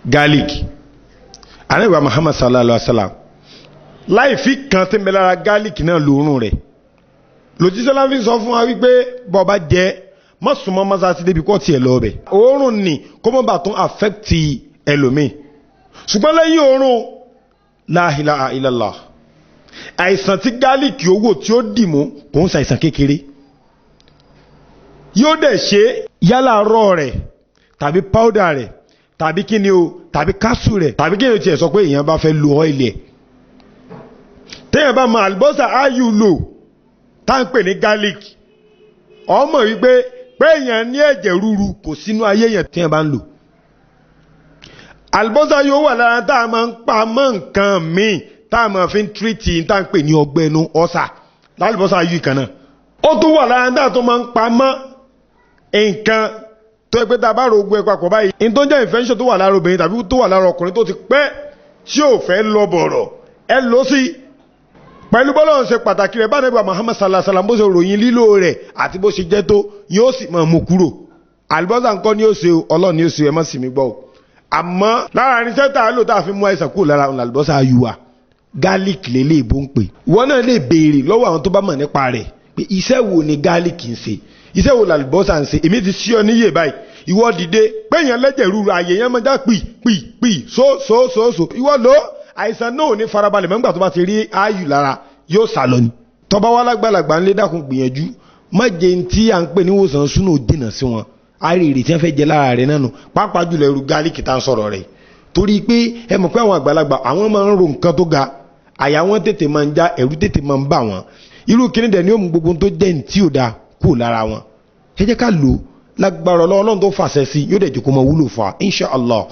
garlic anabi Muhammad sallallahu alaihi wasallam láì fi kan tí ń bẹ lára garlic náà lòórùn rẹ̀ lòjíṣẹ́ láfi sọ fún wa wípé bó bá jẹ má súnmọ́ mọ́sáàsì débi kọ́ tiẹ̀ lọ bẹ̀ òórùn ni kó mọ́ bá tún affect ẹlòmíì ṣùgbọ́n lẹ́yìn òórùn la ilaha illallah àìsàn tí garlic owó tí ó dì mú kò ń ṣàìsàn kékeré yóò dẹ̀ ṣe yálà rọ̀ rẹ̀ tàbí powder rẹ̀ tàbí kíni o tàbí capsule rẹ̀ tàbí kíni o tiẹ̀ sọ pé èèyàn bá fẹ́ lo oil ẹ̀ téèyàn bá mọ àlùbọ́sà áyù lò tá ń pè ní garlic ọmọ wípé pé èèyàn ní ẹ̀jẹ̀ ríru kò sínú ayé yẹn téèyàn bá ń lò àlùbọ́sà yóò wà lára tá a máa ń pa mọ́ nǹkan míì tá a máa fi ń tírìtì tá ń pè ní ọgbẹ́ inú ọ̀sà lálùbọ́sà yìí kan náà ó tún wà lára tá a tó máa ń pa mọ́ nǹkan tó ẹgbẹ́ tá a bá rògbò ẹ̀ papọ̀ báyìí ní tó ń jẹ́ infection tó wà lára obìnrin tàbí tó wà lára ọkùnrin tó ti pẹ́ tí ò fẹ́ lọ bọ̀rọ̀ ẹ lọ sí pẹ̀lú bọ́lọ́run ṣe pàtàkì rẹ̀ bá Ànábì Muhammad sallallahu alaihi wasallam bó ṣe ròyìn lílò rẹ̀ àti bó ṣe jẹ́ tó yóò sì máa mú kúrò àlùbọ́sà nǹkan ni yóò ṣe Ọlọ́run ni yóò ṣe ẹ má sì mí gbọ́ àmọ́ lára irinṣẹ́ tá a lò tá a fi mú àìsàn kúrò lára àlùbọ́sà ayùwà garlic lélẹ̀ ìbò ń pè wọ́n náà lè béèrè lọ́wọ́ àwọn tó bá mọ̀ nípa rẹ̀ pé iṣẹ́ wo ni garlic ń ṣe iṣẹ́ wo làlùbọ́sà ń ṣe èmi ti ṣí ọ níyè báyìí ìwọ dìde pé èèyàn lẹ́jẹ̀ rúru àyè yẹn máa já pì so ìwọ lò àìsàn náà ò ní farabalẹ̀ mọ́ nígbà tó bá ti rí áyù lára yóò sálọ ni tọba wa lágbàlagbà ńlẹ́ dákun gbìyànjú má jẹ tí à ń pè ní ìwòsàn súnà dènà sí wọn àìrèrè tí wọ́n fẹ́ jẹ lára rẹ̀ nánu pàápàá jùlọ irú garlic tá ń sọ̀rọ̀ rẹ̀ torí pé ẹ mọ̀ pé àwọn àgbàlagbà àwọn máa ń ro nǹkan tó ga àyà wọn tètè máa ń já ẹ̀rù tètè máa ń bà wọ́n irú kíní dẹ̀ ni ó mú gbogbo tó jẹ́ ní tí ò dáa kú lára wọn ẹ jẹ́ ká lò lágbára Ọlọ́run tó fàṣẹ sí yóò dẹ̀ jẹ́ kó máa wúlò fún wa insha Allah.